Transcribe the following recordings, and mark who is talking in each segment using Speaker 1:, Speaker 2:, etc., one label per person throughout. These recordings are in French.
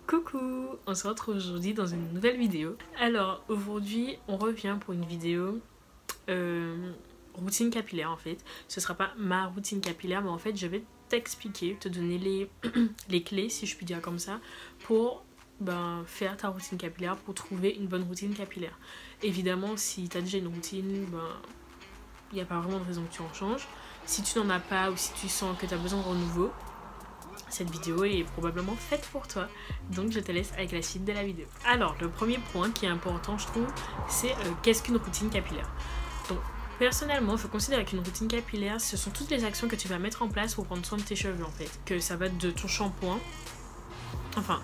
Speaker 1: Coucou, on se retrouve aujourd'hui dans une nouvelle vidéo. Alors aujourd'hui on revient pour une vidéo routine capillaire en fait. Ce sera pas ma routine capillaire mais en fait je vais t'expliquer, te donner les clés si je puis dire comme ça pour faire ta routine capillaire, pour trouver une bonne routine capillaire. Évidemment si tu as déjà une routine, il n'y a pas vraiment de raison que tu en changes. Si tu n'en as pas ou si tu sens que tu as besoin de renouveau, cette vidéo est probablement faite pour toi. Donc je te laisse avec la suite de la vidéo. Alors le premier point qui est important je trouve, c'est qu'est-ce qu'une routine capillaire. Donc personnellement je considère qu'une routine capillaire ce sont toutes les actions que tu vas mettre en place pour prendre soin de tes cheveux en fait. Que ça va de ton shampoing, enfin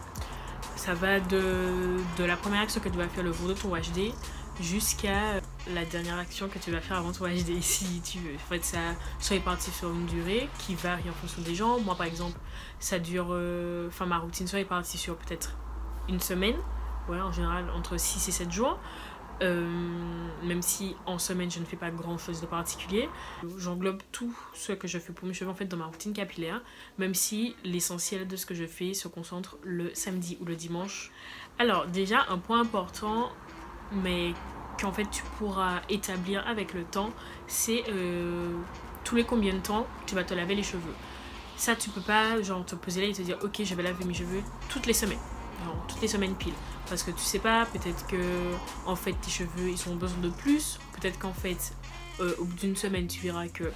Speaker 1: ça va de la première action que tu vas faire le jour de ton HD jusqu'à la dernière action que tu vas faire avant ton HD si tu veux. En fait, ça soit réparti sur une durée qui varie en fonction des gens. Moi, par exemple, ça dure... ma routine soit répartie sur peut-être une semaine. Ouais, en général, entre 6 et 7 jours. Même si en semaine, je ne fais pas grand-chose de particulier. J'englobe tout ce que je fais pour mes cheveux en fait dans ma routine capillaire. Même si l'essentiel de ce que je fais se concentre le samedi ou le dimanche. Alors, déjà, un point important, mais qu'en fait tu pourras établir avec le temps, c'est tous les combien de temps tu vas te laver les cheveux. Ça tu peux pas genre te poser là et te dire ok je vais laver mes cheveux toutes les semaines, genre toutes les semaines pile, parce que tu sais pas, peut-être que en fait tes cheveux ils ont besoin de plus, peut-être qu'en fait au bout d'une semaine tu verras que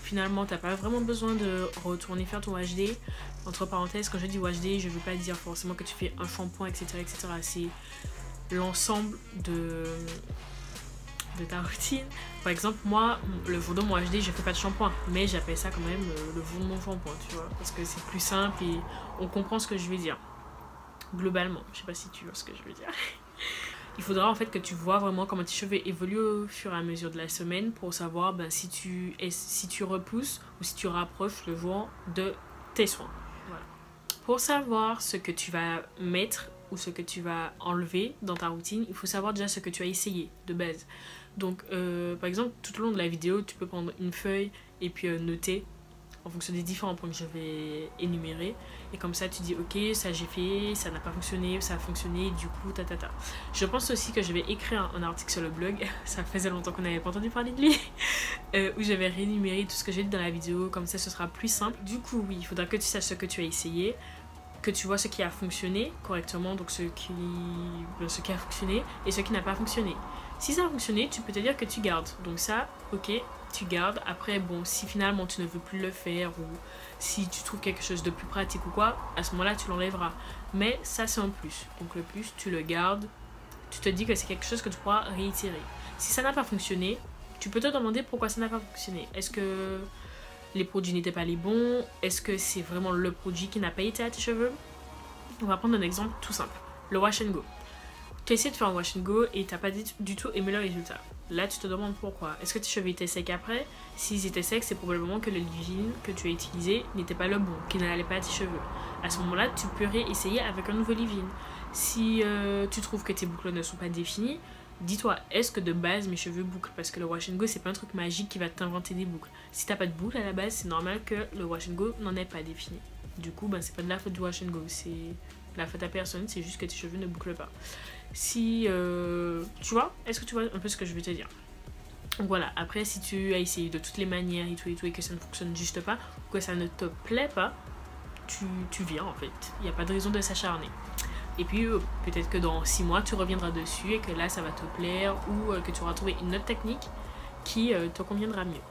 Speaker 1: finalement t'as pas vraiment besoin de retourner faire ton HD. Entre parenthèses, quand je dis HD, je veux pas dire forcément que tu fais un shampoing etc etc, c'est l'ensemble de ta routine. Par exemple, moi, le jour de mon HD, je fais pas de shampoing, mais j'appelle ça quand même le jour de mon shampoing, tu vois, parce que c'est plus simple et on comprend ce que je veux dire. Globalement, je sais pas si tu vois ce que je veux dire. Il faudra en fait que tu vois vraiment comment tes cheveux évoluent au fur et à mesure de la semaine pour savoir si tu repousses ou si tu rapproches le jour de tes soins. Voilà. Pour savoir ce que tu vas mettre ou ce que tu vas enlever dans ta routine, il faut savoir déjà ce que tu as essayé de base. Donc par exemple tout au long de la vidéo tu peux prendre une feuille et puis noter en fonction des différents points que je vais énumérer, et comme ça tu dis ok ça j'ai fait, ça n'a pas fonctionné, ça a fonctionné, du coup ta. Je pense aussi que je vais écrire un article sur le blog, ça faisait longtemps qu'on n'avait pas entendu parler de lui, où je vais réénumérer tout ce que j'ai dit dans la vidéo, comme ça ce sera plus simple. Du coup oui, il faudra que tu saches ce que tu as essayé, que tu vois ce qui a fonctionné correctement, donc ce qui a fonctionné et ce qui n'a pas fonctionné. Si ça a fonctionné, tu peux te dire que tu gardes. Donc ça, ok, tu gardes. Après, bon, si finalement tu ne veux plus le faire ou si tu trouves quelque chose de plus pratique ou quoi, à ce moment-là, tu l'enlèveras. Mais ça, c'est un plus. Donc le plus, tu le gardes. Tu te dis que c'est quelque chose que tu pourras réitérer. Si ça n'a pas fonctionné, tu peux te demander pourquoi ça n'a pas fonctionné. Est-ce que les produits n'étaient pas les bons? Est-ce que c'est vraiment le produit qui n'a pas été à tes cheveux? On va prendre un exemple tout simple. Le wash and go. Tu as essayé de faire un wash and go et tu n'as pas du tout aimé le résultat. Là, tu te demandes pourquoi. Est-ce que tes cheveux étaient secs après? S'ils étaient secs, c'est probablement que le leave-in que tu as utilisé n'était pas le bon, qui n'allait pas à tes cheveux. À ce moment-là, tu peux réessayer avec un nouveau leave-in. Si tu trouves que tes boucles ne sont pas définies, dis-toi, est-ce que de base mes cheveux bouclent? Parce que le wash and go, c'est pas un truc magique qui va t'inventer des boucles. Si t'as pas de boucles à la base, c'est normal que le wash and go n'en ait pas défini. Du coup, c'est pas de la faute du wash and go, c'est la faute à personne, c'est juste que tes cheveux ne bouclent pas. Si tu vois, est-ce que tu vois un peu ce que je veux te dire? Donc voilà, après si tu as essayé de toutes les manières et tout et que ça ne fonctionne juste pas, ou que ça ne te plaît pas, tu viens en fait, il n'y a pas de raison de s'acharner. Et puis peut-être que dans 6 mois tu reviendras dessus et que là ça va te plaire, ou que tu auras trouvé une autre technique qui te conviendra mieux.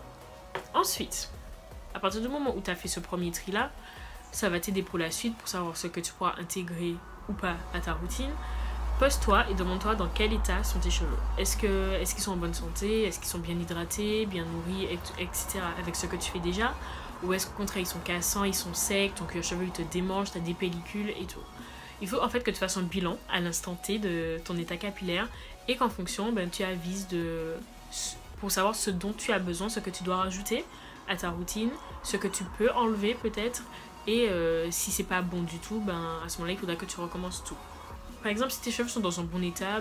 Speaker 1: Ensuite, à partir du moment où tu as fait ce premier tri là, ça va t'aider pour la suite, pour savoir ce que tu pourras intégrer ou pas à ta routine. Pose-toi et demande-toi dans quel état sont tes cheveux. Est-ce qu'ils sont en bonne santé? Est-ce qu'ils sont bien hydratés, bien nourris, etc. avec ce que tu fais déjà? Ou est-ce qu'au contraire ils sont cassants, ils sont secs, ton cuir chevelu il te démange, t'as des pellicules et tout. Il faut en fait que tu fasses un bilan à l'instant T de ton état capillaire et qu'en fonction tu avises pour savoir ce dont tu as besoin, ce que tu dois rajouter à ta routine, ce que tu peux enlever peut-être, et si c'est pas bon du tout, à ce moment-là il faudra que tu recommences tout. Par exemple, si tes cheveux sont dans un bon état,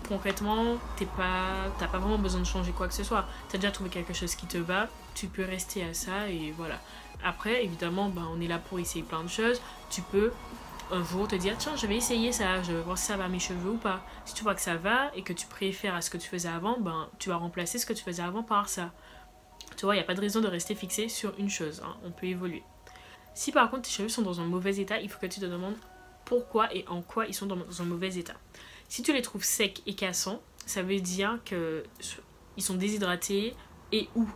Speaker 1: concrètement, t'as pas vraiment besoin de changer quoi que ce soit. T'as déjà trouvé quelque chose qui te va, tu peux rester à ça et voilà. Après, évidemment, on est là pour essayer plein de choses. Tu peux un jour te dire tiens je vais essayer ça, je vais voir si ça va à mes cheveux ou pas. Si tu vois que ça va et que tu préfères à ce que tu faisais avant, ben tu vas remplacer ce que tu faisais avant par ça. Tu vois, il n'y a pas de raison de rester fixé sur une chose, hein. On peut évoluer. Si par contre tes cheveux sont dans un mauvais état, il faut que tu te demandes pourquoi et en quoi ils sont dans un mauvais état. Si tu les trouves secs et cassants, ça veut dire qu'ils sont déshydratés et ou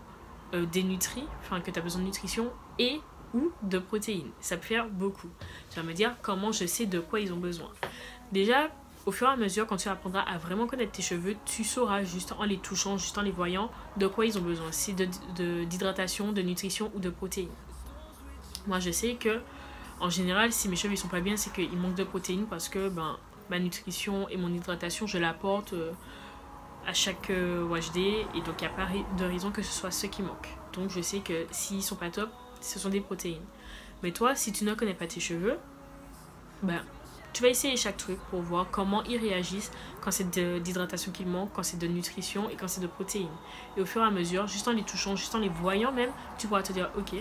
Speaker 1: dénutris, enfin que tu as besoin de nutrition et ou de protéines. Ça peut faire beaucoup. Tu vas me dire comment je sais de quoi ils ont besoin. Déjà, au fur et à mesure, quand tu apprendras à vraiment connaître tes cheveux, tu sauras juste en les touchant, juste en les voyant, de quoi ils ont besoin. Si d'hydratation, de nutrition ou de protéines. Moi, je sais que, en général, si mes cheveux ne sont pas bien, c'est qu'ils manquent de protéines parce que ma nutrition et mon hydratation, je l'apporte à chaque wash day et donc il n'y a pas de raison que ce soit ce qui manque. Donc je sais que s'ils sont pas top, ce sont des protéines. Mais toi, si tu ne connais pas tes cheveux, tu vas essayer chaque truc pour voir comment ils réagissent quand c'est d'hydratation qu'il manque, quand c'est de nutrition et quand c'est de protéines. Et au fur et à mesure, juste en les touchant, juste en les voyant même, tu pourras te dire ok,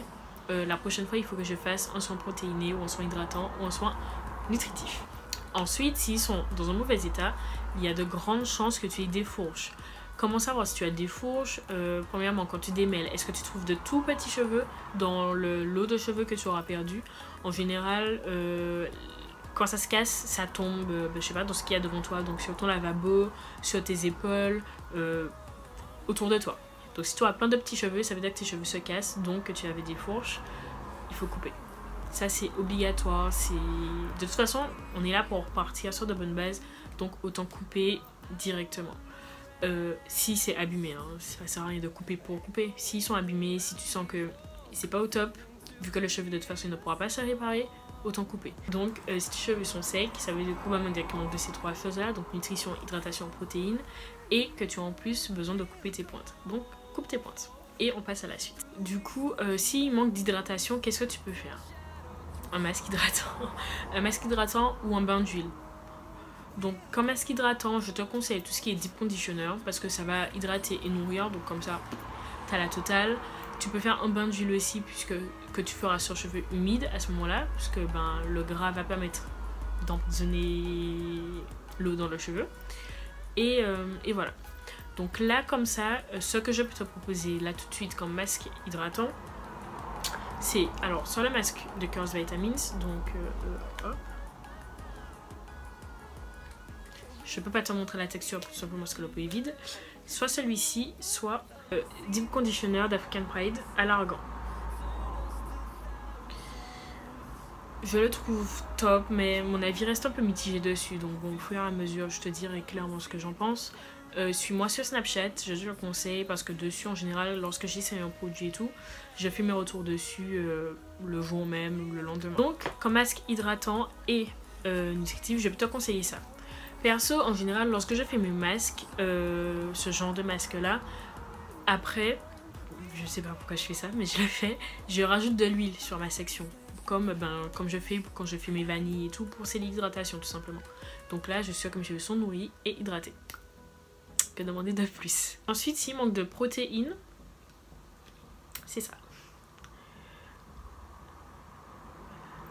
Speaker 1: la prochaine fois il faut que je fasse un soin protéiné ou un soin hydratant ou un soin nutritif. Ensuite, s'ils sont dans un mauvais état, il y a de grandes chances que tu aies des fourches. Comment savoir si tu as des fourches? Premièrement, quand tu démêles, est-ce que tu trouves de tout petits cheveux dans le lot de cheveux que tu auras perdu? En général, quand ça se casse, ça tombe, je sais pas, dans ce qu'il y a devant toi, donc sur ton lavabo, sur tes épaules, autour de toi. Donc si tu as plein de petits cheveux, ça veut dire que tes cheveux se cassent, donc que tu avais des fourches, il faut couper. Ça c'est obligatoire, de toute façon on est là pour partir sur de bonnes bases, donc autant couper directement. Si c'est abîmé, hein, ça sert à rien de couper pour couper. S'ils sont abîmés, si tu sens que c'est pas au top, vu que le cheveu de toute façon il ne pourra pas se réparer, autant couper. Donc si tes cheveux sont secs, ça veut probablement dire qu'il manque de ces trois choses là, donc nutrition, hydratation, protéines, et que tu as en plus besoin de couper tes pointes. Donc coupe tes pointes. Et on passe à la suite. Du coup, s'il manque d'hydratation, qu'est-ce que tu peux faire? Un masque hydratant. Un masque hydratant ou un bain d'huile. Donc comme masque hydratant, je te conseille tout ce qui est deep conditioner parce que ça va hydrater et nourrir, donc comme ça t'as la totale. Tu peux faire un bain d'huile aussi que tu feras sur cheveux humides à ce moment-là, puisque le gras va permettre d'emprisonner l'eau dans le cheveu. Et voilà. Donc là comme ça, ce que je peux te proposer là tout de suite comme masque hydratant, c'est alors sur le masque de Curse Vitamins, donc je peux pas te montrer la texture tout simplement parce que le pot est vide, soit celui-ci, soit Deep Conditioner d'African Pride à l'argan. Je le trouve top, mais mon avis reste un peu mitigé dessus, donc bon, au fur et à mesure je te dirai clairement ce que j'en pense. Suis-moi sur Snapchat, je te le conseille parce que dessus en général lorsque j'essaie un produit et tout, je fais mes retours dessus le jour même ou le lendemain. Donc comme masque hydratant et nutritif, je peux te conseiller ça. Perso en général lorsque je fais mes masques, ce genre de masque là, après, je sais pas pourquoi je fais ça mais je le fais, je rajoute de l'huile sur ma section. Comme je fais quand je fais mes vanilles et tout, pour c'est l'hydratation tout simplement. Donc là je suis sûre que mes cheveux sont nourris et hydratés. Que demander de plus? Ensuite, s'il manque de protéines, c'est ça.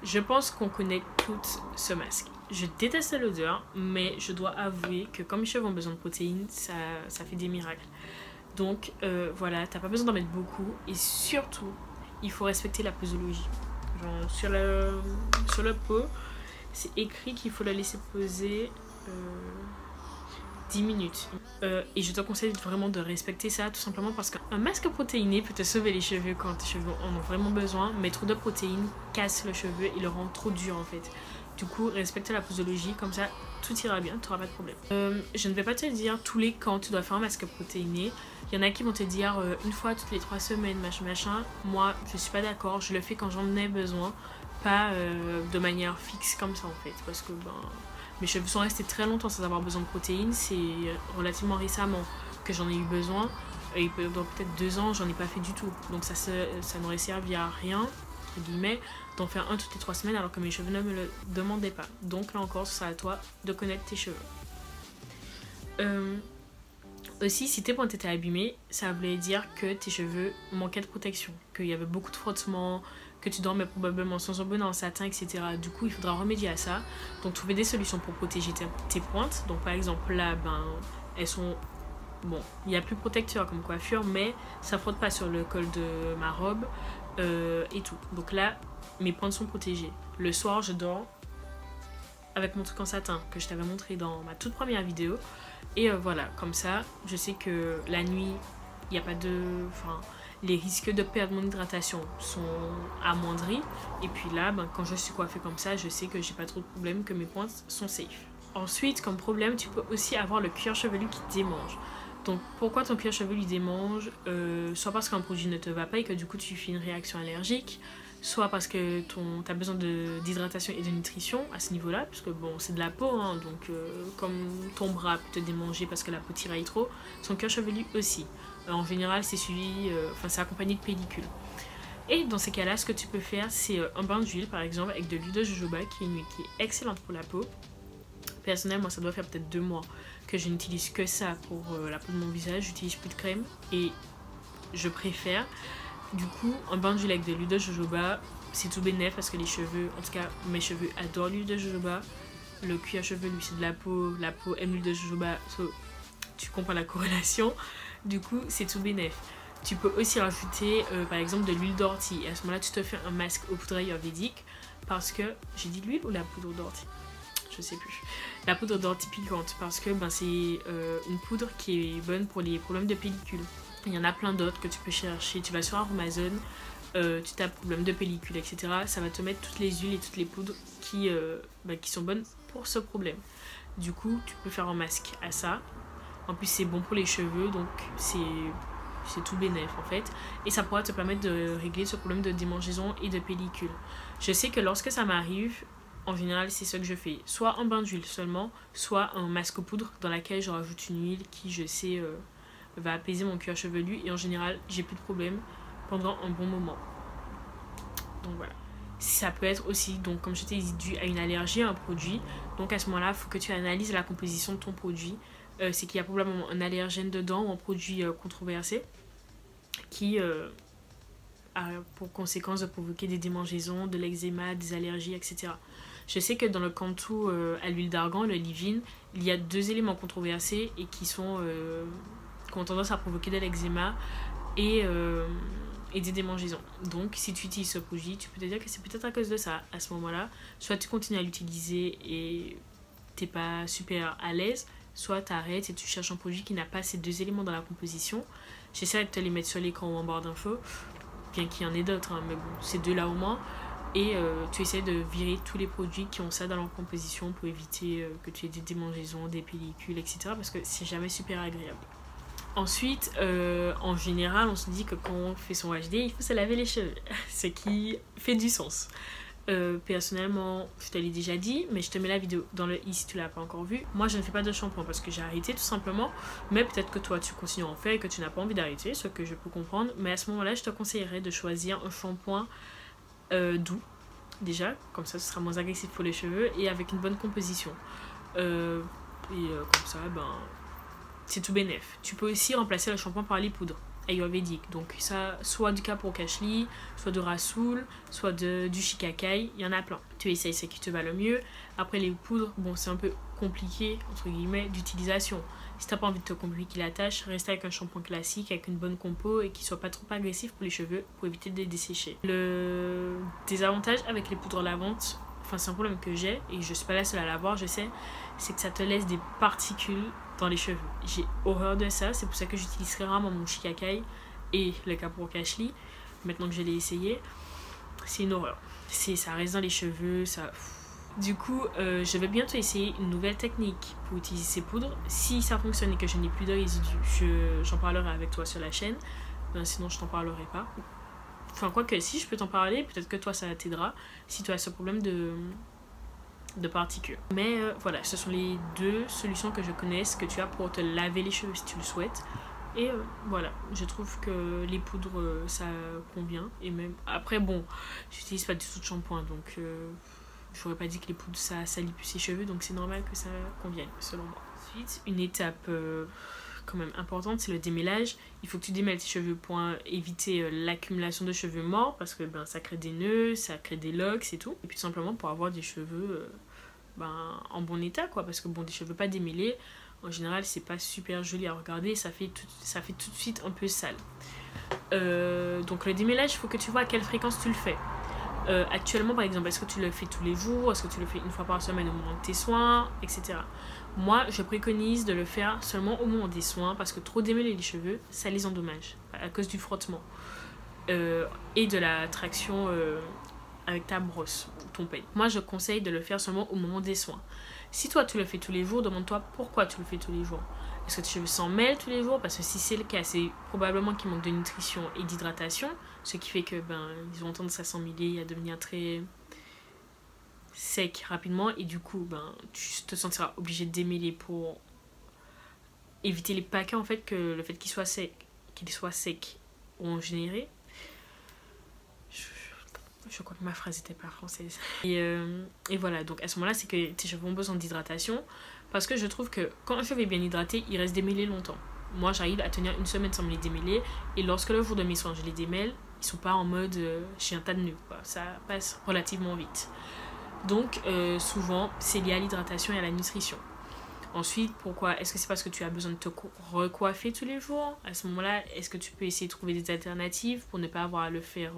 Speaker 1: Je pense qu'on connaît toutes ce masque. Je déteste l'odeur, mais je dois avouer que comme mes cheveux ont besoin de protéines, ça fait des miracles. Donc voilà, t'as pas besoin d'en mettre beaucoup. Et surtout, il faut respecter la posologie. Genre, sur le pot, c'est écrit qu'il faut la laisser poser 10 minutes. Et je te conseille vraiment de respecter ça, tout simplement parce qu'un masque protéiné peut te sauver les cheveux quand tes cheveux en ont vraiment besoin, mais trop de protéines casse le cheveu et le rend trop dur en fait. Du coup, respecte la posologie, comme ça tout ira bien, tu n'auras pas de problème. Je ne vais pas te dire tous les quand tu dois faire un masque protéiné. Il y en a qui vont te dire une fois toutes les 3 semaines, machin. Moi, je suis pas d'accord, je le fais quand j'en ai besoin, pas de manière fixe comme ça en fait, parce que mes cheveux sont restés très longtemps sans avoir besoin de protéines. C'est relativement récemment que j'en ai eu besoin. Et dans peut-être 2 ans, j'en ai pas fait du tout. Donc ça n'aurait servi à rien, entre guillemets, d'en faire un toutes les 3 semaines alors que mes cheveux ne me le demandaient pas. Donc là encore, c'est à toi de connaître tes cheveux. Aussi, si tes pointes étaient abîmées, ça voulait dire que tes cheveux manquaient de protection. Qu'il y avait beaucoup de frottements, que tu dormais probablement sans un bonnet en satin, etc. Du coup, il faudra remédier à ça. Donc, trouver des solutions pour protéger tes pointes. Donc, par exemple, là, ben, elles sont... Bon, il n'y a plus protecteur comme coiffure, mais ça frotte pas sur le col de ma robe et tout. Donc là, mes pointes sont protégées. Le soir, je dors avec mon truc en satin que je t'avais montré dans ma toute première vidéo. Et voilà, comme ça, je sais que la nuit, il n'y a pas de... Enfin, les risques de perdre mon hydratation sont amoindris. Et puis là, ben, quand je suis coiffée comme ça, je sais que j'ai pas trop de problème, que mes pointes sont safe. Ensuite, comme problème, tu peux aussi avoir le cuir chevelu qui démange. Donc pourquoi ton cuir chevelu démange, soit parce qu'un produit ne te va pas et que du coup tu fais une réaction allergique, soit parce que tu as besoin d'hydratation et de nutrition à ce niveau-là, parce que bon, c'est de la peau, hein, donc comme ton bras peut te démanger parce que la peau tiraille trop, son cuir chevelu aussi. En général, c'est suivi, c'est accompagné de pellicule. Et dans ces cas-là, ce que tu peux faire, c'est un bain d'huile par exemple avec de l'huile de jojoba qui est une huile qui est excellente pour la peau. Personnellement, moi ça doit faire peut-être 2 mois que je n'utilise que ça pour la peau de mon visage, j'utilise plus de crème et je préfère. Du coup, un bain d'huile avec de l'huile de jojoba, c'est tout bénef parce que les cheveux, en tout cas mes cheveux adorent l'huile de jojoba. Le cuir chevelu c'est de la peau aime l'huile de jojoba, tu comprends la corrélation. Du coup, c'est tout bénef. Tu peux aussi rajouter par exemple de l'huile d'ortie et à ce moment-là tu te fais un masque au poudre ayurvédique parce que, j'ai dit l'huile ou la poudre d'ortie? Je sais plus. La poudre d'ortie piquante parce que ben, c'est une poudre qui est bonne pour les problèmes de pellicule. Il y en a plein d'autres que tu peux chercher. Tu vas sur Amazon, tu tapes problème de pellicule, etc. Ça va te mettre toutes les huiles et toutes les poudres qui sont bonnes pour ce problème. Du coup, tu peux faire un masque à ça. En plus, c'est bon pour les cheveux, donc c'est tout bénef en fait. Et ça pourra te permettre de régler ce problème de démangeaison et de pellicule. Je sais que lorsque ça m'arrive, en général, c'est ce que je fais. Soit un bain d'huile seulement, soit un masque poudre dans laquelle je rajoute une huile qui, je sais, va apaiser mon cuir chevelu. Et en général, j'ai plus de problème pendant un bon moment. Donc voilà. Ça peut être aussi, donc comme je t'ai dit, dû à une allergie à un produit. Donc à ce moment-là, il faut que tu analyses la composition de ton produit. C'est qu'il y a probablement un allergène dedans ou un produit controversé qui a pour conséquence de provoquer des démangeaisons, de l'eczéma, des allergies, etc. Je sais que dans le Cantu à l'huile d'argan, le leave-in, il y a 2 éléments controversés et qui ont tendance à provoquer de l'eczéma et des démangeaisons. Donc si tu utilises ce produit, tu peux te dire que c'est peut-être à cause de ça à ce moment-là. Soit tu continues à l'utiliser et t'es pas super à l'aise, soit tu arrêtes et tu cherches un produit qui n'a pas ces 2 éléments dans la composition. J'essaie de te les mettre sur l'écran ou en barre d'infos, bien qu'il y en ait d'autres, hein, mais bon, ces 2-là au moins. Et tu essaies de virer tous les produits qui ont ça dans leur composition pour éviter que tu aies des démangeaisons, des pellicules, etc. Parce que c'est jamais super agréable. Ensuite, en général, on se dit que quand on fait son HD, il faut se laver les cheveux. Ce qui fait du sens. Personnellement, je te l'ai déjà dit, mais je te mets la vidéo dans le i si tu l'as pas encore vue. Moi, je ne fais pas de shampoing parce que j'ai arrêté tout simplement. Mais peut-être que toi, tu continues à en faire et que tu n'as pas envie d'arrêter, ce que je peux comprendre. Mais à ce moment-là, je te conseillerais de choisir un shampoing doux déjà, comme ça ce sera moins agressif pour les cheveux et avec une bonne composition comme ça c'est tout bénef. Tu peux aussi remplacer le shampoing par les poudres ayurvédiques, donc ça soit du Kapur Kashli, soit de Rasoul, soit du Shikakai, il y en a plein. Tu essayes ce qui te va le mieux. Après les poudres, bon c'est un peu compliqué entre guillemets d'utilisation. Si t'as pas envie de te compliquer la tâche, reste avec un shampoing classique avec une bonne compo et qui soit pas trop agressif pour les cheveux pour éviter de les dessécher. Le désavantage avec les poudres lavantes, enfin c'est un problème que j'ai et je suis pas la seule à l'avoir, je sais, c'est que ça te laisse des particules dans les cheveux. J'ai horreur de ça, c'est pour ça que j'utilise très rarement mon Shikakai et le Kapur Kashli. Maintenant que je l'ai essayé, c'est une horreur. Ça reste dans les cheveux, ça... Du coup, je vais bientôt essayer une nouvelle technique pour utiliser ces poudres. Si ça fonctionne et que je n'ai plus de résidus, j'en parlerai avec toi sur la chaîne. Sinon, je t'en parlerai pas. Enfin, quoique, si je peux t'en parler, peut-être que toi, ça t'aidera si tu as ce problème de particules. Mais voilà, ce sont les 2 solutions que je connaisse que tu as pour te laver les cheveux si tu le souhaites. Et voilà, je trouve que les poudres, ça convient. Et même, après, bon, j'utilise pas du tout de shampoing, donc... j'aurais pas dit que les poudres ça salit plus ses cheveux, donc c'est normal que ça convienne selon moi. Ensuite, une étape quand même importante, c'est le démêlage. Il faut que tu démêles tes cheveux pour éviter l'accumulation de cheveux morts parce que ça crée des nœuds, ça crée des locks et tout. Et puis tout simplement pour avoir des cheveux en bon état quoi, parce que des cheveux pas démêlés, en général c'est pas super joli à regarder, ça fait tout de suite un peu sale. Donc le démêlage, il faut que tu vois à quelle fréquence tu le fais. Actuellement par exemple, est-ce que tu le fais tous les jours, est-ce que tu le fais une fois par semaine au moment de tes soins, etc. Moi je préconise de le faire seulement au moment des soins parce que trop démêler les cheveux ça les endommage à cause du frottement et de la traction avec ta brosse ou ton peigne. Moi je conseille de le faire seulement au moment des soins. Si toi tu le fais tous les jours, demande-toi pourquoi tu le fais tous les jours. Est-ce que tes cheveux s'en mêlent tous les jours? Parce que si c'est le cas, c'est probablement qu'il manque de nutrition et d'hydratation, ce qui fait que ils ont tendance à s'emmêler, à devenir très sec rapidement, et du coup tu te sentiras obligé de démêler pour éviter les paquets en fait que le fait qu'ils soient secs ont généré. Je crois que ma phrase n'était pas française. Et voilà, donc à ce moment-là, c'est que tes cheveux ont besoin d'hydratation. Parce que je trouve que quand un cheveu est bien hydraté, il reste démêlé longtemps. Moi, j'arrive à tenir une semaine sans me les démêler. Et lorsque le jour de mes soins, je les démêle, ils sont pas en mode j'ai un tas de nœuds. Ça passe relativement vite. Donc, souvent, c'est lié à l'hydratation et à la nutrition. Ensuite, pourquoi? Est-ce que c'est parce que tu as besoin de te recoiffer tous les jours? À ce moment-là, est-ce que tu peux essayer de trouver des alternatives pour ne pas avoir à le faire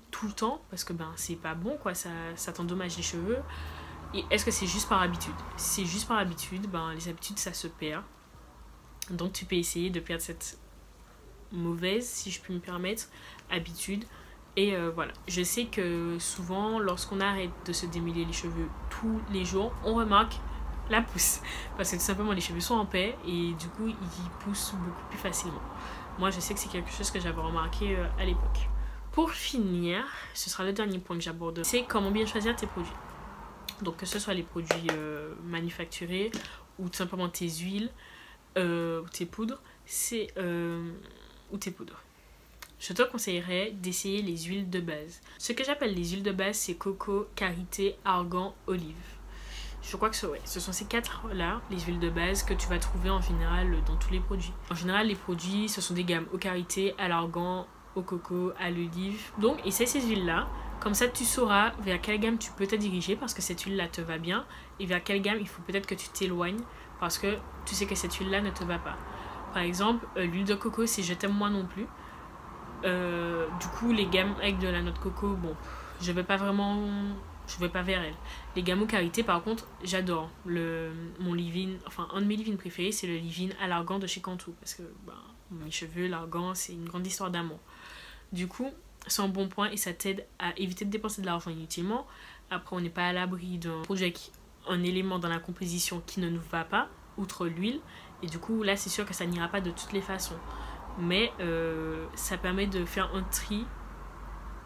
Speaker 1: tout le temps, parce que c'est pas bon quoi, ça t'endommage les cheveux. Et est-ce que c'est juste par habitude? Si c'est juste par habitude, les habitudes ça se perd, donc tu peux essayer de perdre cette mauvaise, si je puis me permettre, habitude. Et voilà, je sais que souvent lorsqu'on arrête de se démêler les cheveux tous les jours, on remarque la pousse, parce que tout simplement les cheveux sont en paix et du coup ils poussent beaucoup plus facilement. Moi je sais que c'est quelque chose que j'avais remarqué à l'époque. Pour finir, ce sera le dernier point que j'aborderai, c'est comment bien choisir tes produits. Donc que ce soit les produits manufacturés ou tout simplement tes huiles ou tes poudres, je te conseillerais d'essayer les huiles de base. Ce que j'appelle les huiles de base, c'est coco, karité, argan, olive. Je crois que ce sont ces 4-là, les huiles de base, que tu vas trouver en général dans tous les produits. En général, les produits, ce sont des gammes au karité, à l'argan, au coco, à l'olive. Donc essaie ces huiles là, comme ça tu sauras vers quelle gamme tu peux te diriger parce que cette huile là te va bien, et vers quelle gamme il faut peut-être que tu t'éloignes parce que tu sais que cette huile là ne te va pas. Par exemple l'huile de coco, c'est je t'aime moi non plus. Du coup les gammes avec de la noix de coco, je vais pas vers elle. Les gammes au karité par contre j'adore. Mon leave-in, un de mes leave-in préférés, c'est le leave-in à l'argan de chez Cantu, parce que mes cheveux, l'argan c'est une grande histoire d'amour. Du coup, c'est un bon point et ça t'aide à éviter de dépenser de l'argent inutilement. Après, on n'est pas à l'abri d'un produit avec un élément dans la composition qui ne nous va pas, outre l'huile. Et du coup, là, c'est sûr que ça n'ira pas de toutes les façons. Mais ça permet de faire un tri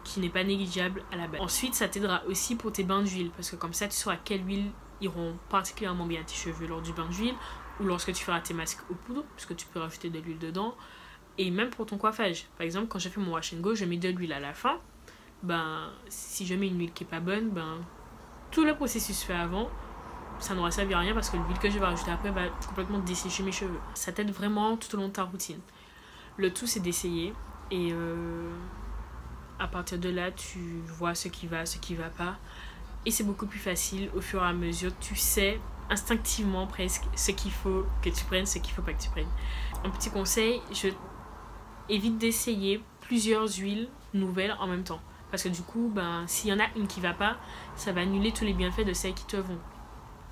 Speaker 1: qui n'est pas négligeable à la base. Ensuite, ça t'aidera aussi pour tes bains d'huile, parce que comme ça, tu sauras quelle huile iront particulièrement bien à tes cheveux lors du bain d'huile ou lorsque tu feras tes masques aux poudres, puisque tu peux rajouter de l'huile dedans. Et même pour ton coiffage, par exemple quand je fais mon wash and go, je mets de l'huile à la fin. Si je mets une huile qui est pas bonne, tout le processus fait avant, ça n'aura servi à rien parce que l'huile que je vais rajouter après va complètement dessécher mes cheveux. Ça t'aide vraiment tout au long de ta routine. Le tout c'est d'essayer et à partir de là tu vois ce qui va pas, et c'est beaucoup plus facile au fur et à mesure. Tu sais instinctivement presque ce qu'il faut que tu prennes, ce qu'il faut pas que tu prennes. Un petit conseil, évite d'essayer plusieurs huiles nouvelles en même temps. Parce que du coup, s'il y en a une qui va pas, ça va annuler tous les bienfaits de celles qui te vont.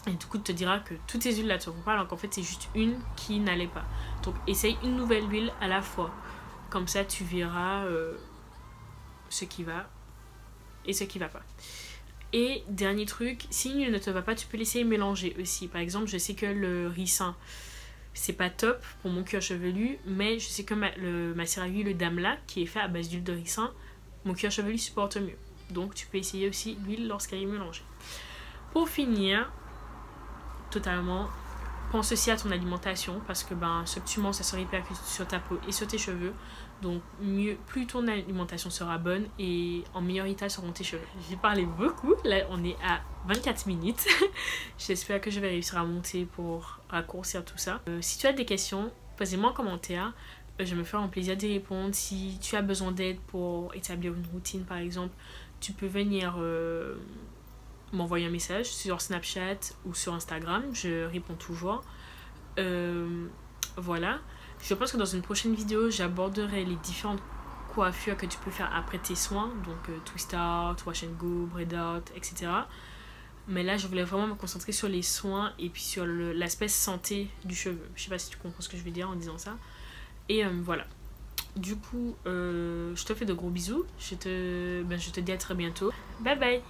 Speaker 1: Et du coup, tu te diras que toutes ces huiles-là te vont pas, alors qu'en fait, c'est juste une qui n'allait pas. Donc, essaye une nouvelle huile à la fois. Comme ça, tu verras ce qui va et ce qui va pas. Et dernier truc, si une huile ne te va pas, tu peux l'essayer mélanger aussi. Par exemple, je sais que le ricin, c'est pas top pour mon cuir chevelu, mais je sais que ma cire à huile, le Damla, qui est fait à base d'huile de ricin, mon cuir chevelu supporte mieux. Donc tu peux essayer aussi l'huile lorsqu'elle est mélangée. Pour finir, totalement, pense aussi à ton alimentation, parce que ce que tu manges, ça se répercute sur ta peau et sur tes cheveux. Donc plus ton alimentation sera bonne et en meilleur état seront tes cheveux. J'ai parlé beaucoup, là on est à 24 minutes. J'espère que je vais réussir à monter pour raccourcir tout ça. Si tu as des questions, posez-moi en commentaire. Je me ferai un plaisir d'y répondre. Si tu as besoin d'aide pour établir une routine par exemple, tu peux venir m'envoyer un message sur Snapchat ou sur Instagram. Je réponds toujours. Voilà. Je pense que dans une prochaine vidéo, j'aborderai les différentes coiffures que tu peux faire après tes soins. Donc twist out, wash and go, braid out, etc. Mais là, je voulais vraiment me concentrer sur les soins et puis sur l'aspect santé du cheveu. Je sais pas si tu comprends ce que je veux dire en disant ça. Et voilà. Du coup, je te fais de gros bisous. Je te dis à très bientôt. Bye bye.